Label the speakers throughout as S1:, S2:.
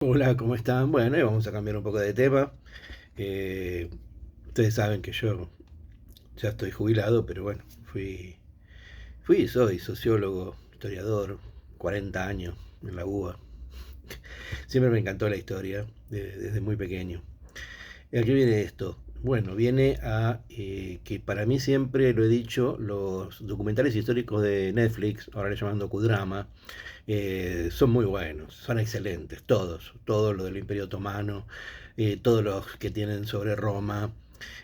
S1: Hola, ¿cómo están? Bueno, y vamos a cambiar un poco de tema. Eh, Ustedes saben que yo ya estoy jubilado, pero bueno, fui y soy sociólogo, historiador, 40 años en la UBA. Siempre me encantó la historia, desde muy pequeño. ¿Y a qué viene esto? Bueno, viene a que para mí siempre lo he dicho, los documentales históricos de Netflix, ahora le llaman docudrama, son muy buenos, son excelentes, todos los del Imperio Otomano, todos los que tienen sobre Roma,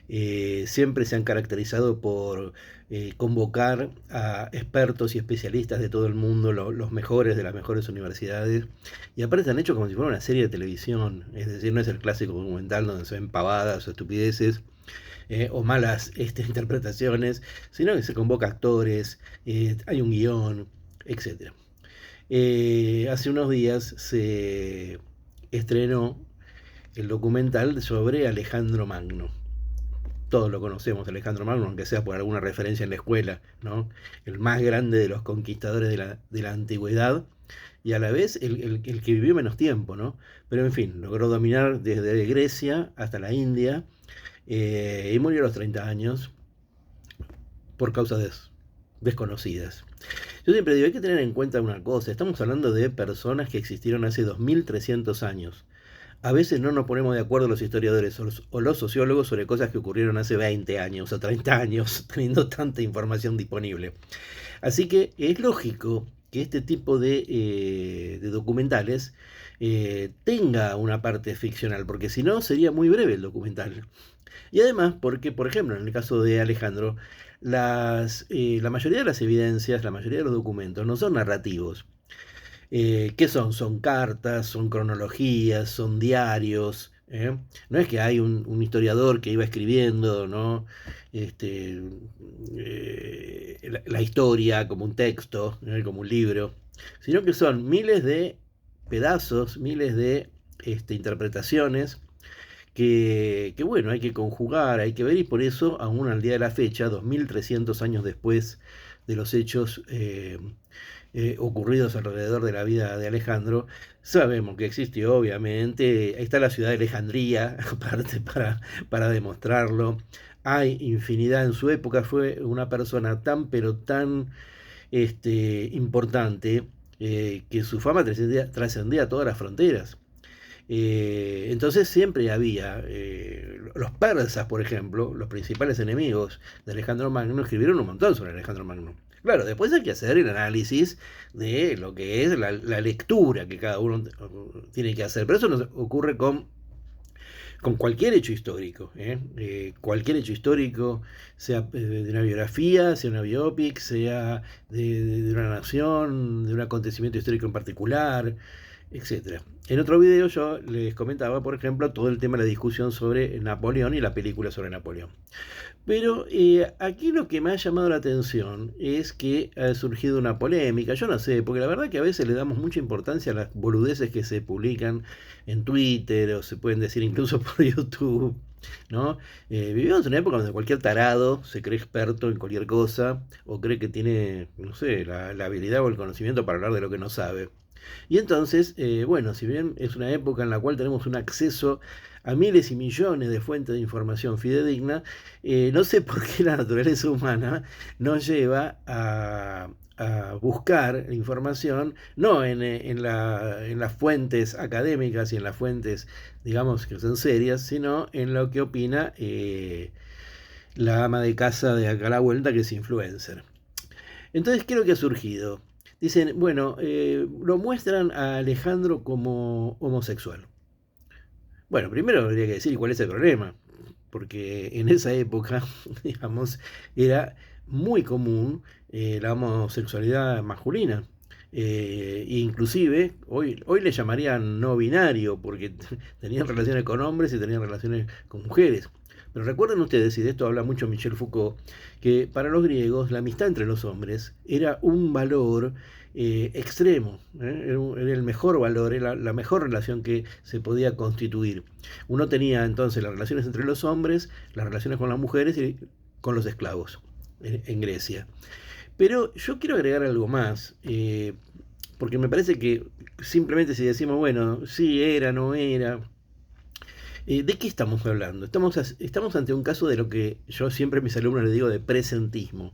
S1: siempre se han caracterizado por convocar a expertos y especialistas de todo el mundo, los mejores de las mejores universidades, y aparte han hecho como si fuera una serie de televisión, es decir, no es el clásico documental donde se ven pavadas o estupideces, o malas interpretaciones, sino que se convoca actores, hay un guión, etcétera. Hace unos días se estrenó el documental sobre Alejandro Magno. Todos lo conocemos, Alejandro Magno, aunque sea por alguna referencia en la escuela, ¿no? El más grande de los conquistadores de la antigüedad y a la vez el que vivió menos tiempo, ¿no? Pero en fin, logró dominar desde Grecia hasta la India, y murió a los 30 años por causas desconocidas. Yo siempre digo, hay que tener en cuenta una cosa, estamos hablando de personas que existieron hace 2300 años. A veces no nos ponemos de acuerdo los historiadores o los sociólogos sobre cosas que ocurrieron hace 20 años o 30 años, teniendo tanta información disponible. Así que es lógico que este tipo de documentales tenga una parte ficcional, porque si no sería muy breve el documental. Y además porque, por ejemplo, en el caso de Alejandro, la mayoría de las evidencias, la mayoría de los documentos no son narrativos. ¿Qué son? Son cartas, son cronologías, son diarios. No es que hay un historiador que iba escribiendo, ¿no? Este, la historia como un texto, como un libro, sino que son miles de pedazos, miles de interpretaciones bueno, hay que conjugar, hay que ver, y por eso, aún al día de la fecha, 2300 años después de los hechos ocurridos alrededor de la vida de Alejandro, sabemos que existió, obviamente, ahí está la ciudad de Alejandría, aparte para demostrarlo. Hay infinidad, en su época fue una persona tan, pero tan importante, que su fama trascendía todas las fronteras. Entonces siempre había, los persas, por ejemplo, los principales enemigos de Alejandro Magno, escribieron un montón sobre Alejandro Magno. Claro, después hay que hacer el análisis de lo que es la lectura que cada uno tiene que hacer, pero eso nos ocurre con cualquier hecho histórico, cualquier hecho histórico, sea de una biografía, sea una biopic, sea de una nación, de un acontecimiento histórico en particular, etcétera. En otro video yo les comentaba, por ejemplo, todo el tema de la discusión sobre Napoleón y la película sobre Napoleón. Pero aquí lo que me ha llamado la atención es que ha surgido una polémica, yo no sé, porque la verdad que a veces le damos mucha importancia a las boludeces que se publican en Twitter o se pueden decir incluso por YouTube, ¿no? Vivimos en una época donde cualquier tarado se cree experto en cualquier cosa o cree que tiene, no sé, la habilidad o el conocimiento para hablar de lo que no sabe. Y entonces, bueno, si bien es una época en la cual tenemos un acceso a miles y millones de fuentes de información fidedigna, no sé por qué la naturaleza humana nos lleva a buscar información, no en las fuentes académicas y en las fuentes, digamos, que son serias, sino en lo que opina la ama de casa de acá a la vuelta, que es influencer. Entonces, ¿qué es lo que ha surgido? Dicen, bueno, lo muestran a Alejandro como homosexual. Bueno, primero habría que decir cuál es el problema, porque en esa época, digamos, era muy común la homosexualidad masculina. Inclusive, hoy le llamarían no binario, porque tenían relaciones con hombres y tenían relaciones con mujeres. Pero recuerden ustedes, y de esto habla mucho Michel Foucault, que para los griegos la amistad entre los hombres era un valor extremo, era el mejor valor, era la mejor relación que se podía constituir. Uno tenía entonces las relaciones entre los hombres, las relaciones con las mujeres y con los esclavos en Grecia. Pero yo quiero agregar algo más. porque me parece que simplemente si decimos, bueno, sí era, no era, ¿de qué estamos hablando? Estamos ante un caso de lo que yo siempre a mis alumnos les digo de presentismo.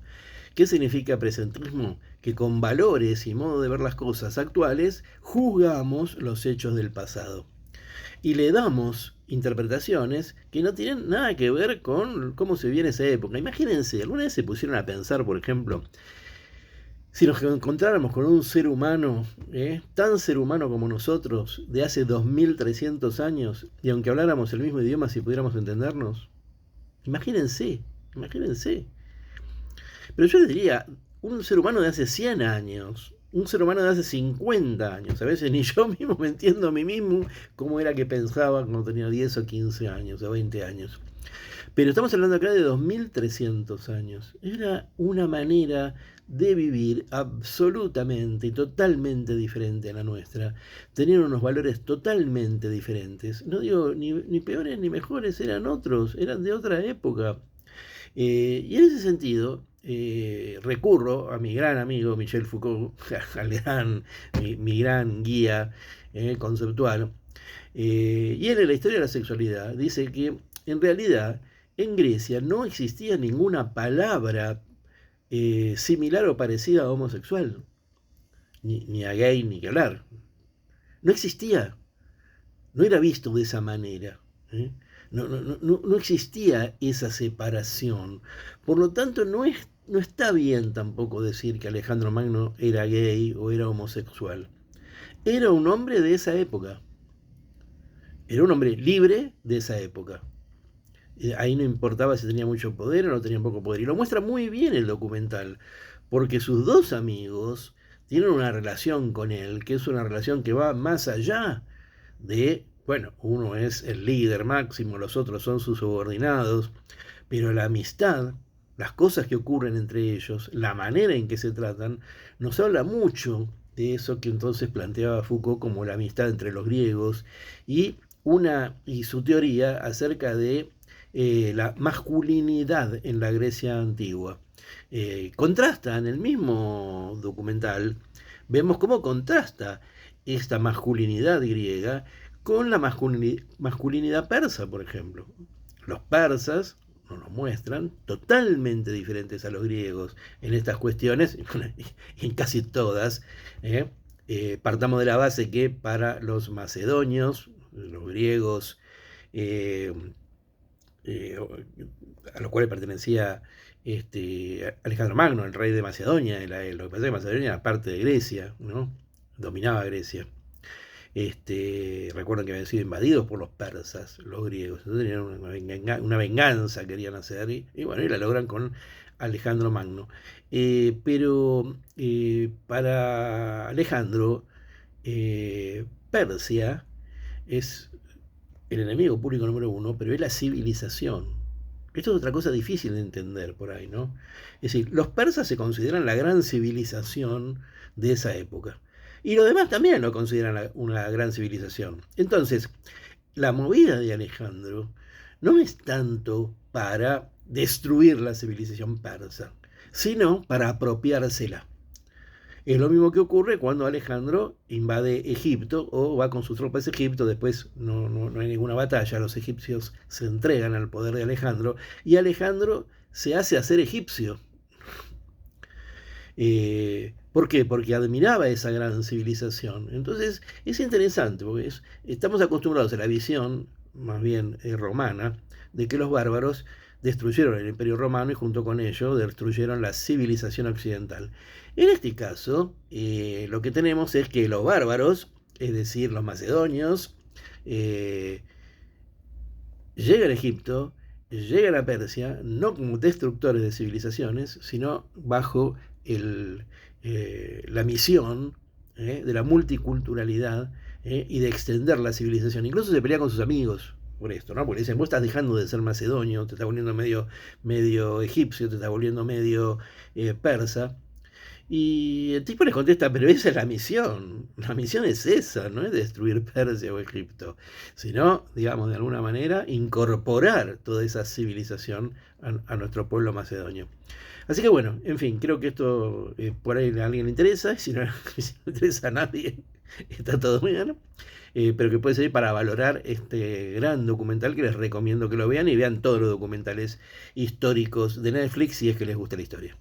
S1: ¿Qué significa presentismo? Que con valores y modo de ver las cosas actuales juzgamos los hechos del pasado y le damos interpretaciones que no tienen nada que ver con cómo se vive en esa época. Imagínense, alguna vez se pusieron a pensar, por ejemplo, si nos encontráramos con un ser humano, tan ser humano como nosotros, de hace 2300 años, y aunque habláramos el mismo idioma, si pudiéramos entendernos, imagínense, imagínense. Pero yo les diría, un ser humano de hace 100 años, un ser humano de hace 50 años, a veces ni yo mismo me entiendo a mí mismo cómo era que pensaba cuando tenía 10 o 15 años o 20 años. Pero estamos hablando acá de 2300 años. Era una manera de vivir absolutamente y totalmente diferente a la nuestra. Tenían unos valores totalmente diferentes. No digo ni peores ni mejores, eran otros, eran de otra época. Y en ese sentido, recurro a mi gran amigo Michel Foucault, mi gran guía conceptual. Y él en la historia de la sexualidad dice que en realidad en Grecia no existía ninguna palabra similar o parecida a homosexual, ni a gay ni que hablar. No existía, no era visto de esa manera. ¿eh? No existía esa separación. Por lo tanto, no está bien tampoco decir que Alejandro Magno era gay o era homosexual. Era un hombre de esa época. Era un hombre libre de esa época. Ahí no importaba si tenía mucho poder o no tenía poco poder. Y lo muestra muy bien el documental, porque sus dos amigos tienen una relación con él, que es una relación que va más allá de, bueno, uno es el líder máximo, los otros son sus subordinados, pero la amistad, las cosas que ocurren entre ellos, la manera en que se tratan, nos habla mucho de eso que entonces planteaba Foucault como la amistad entre los griegos y su teoría acerca de la masculinidad en la Grecia antigua. Contrasta en el mismo documental, vemos cómo contrasta esta masculinidad griega con la masculinidad persa, por ejemplo. Los persas nos lo muestran totalmente diferentes a los griegos en estas cuestiones, y en casi todas. Partamos de la base que para los macedonios, los griegos, eh, a los cuales pertenecía Alejandro Magno, el rey de Macedonia. Lo que pasa es que Macedonia era parte de Grecia, ¿no? Dominaba Grecia. Recuerden que habían sido invadidos por los persas, los griegos. Entonces tenían una venganza querían hacer, y bueno, y la logran con Alejandro Magno. Pero para Alejandro, Persia es el enemigo público número uno, pero es la civilización. Esto es otra cosa difícil de entender por ahí, ¿no? Es decir, los persas se consideran la gran civilización de esa época. Y los demás también lo consideran una gran civilización. Entonces, la movida de Alejandro no es tanto para destruir la civilización persa, sino para apropiársela. Es lo mismo que ocurre cuando Alejandro invade Egipto o va con sus tropas a Egipto. Después no hay ninguna batalla, los egipcios se entregan al poder de Alejandro y Alejandro se hace hacer egipcio. ¿Por qué? Porque admiraba esa gran civilización. Entonces es interesante, porque estamos acostumbrados a la visión, más bien romana, de que los bárbaros destruyeron el Imperio Romano y junto con ello destruyeron la civilización occidental. En este caso, lo que tenemos es que los bárbaros, es decir, los macedonios, llegan a Egipto, llegan a Persia, no como destructores de civilizaciones, sino bajo la misión de la multiculturalidad y de extender la civilización. Incluso se pelea con sus amigos por esto, ¿no? Porque dicen, vos estás dejando de ser macedonio, te estás volviendo medio egipcio, te estás volviendo medio persa. Y el tipo les contesta, pero esa es la misión es esa, no es destruir Persia o Egipto, sino, digamos, de alguna manera, incorporar toda esa civilización a nuestro pueblo macedonio. Así que bueno, en fin, creo que esto por ahí a alguien le interesa, y si no, si no interesa a nadie, está todo bien, pero que puede servir para valorar este gran documental que les recomiendo que lo vean y vean todos los documentales históricos de Netflix si es que les gusta la historia.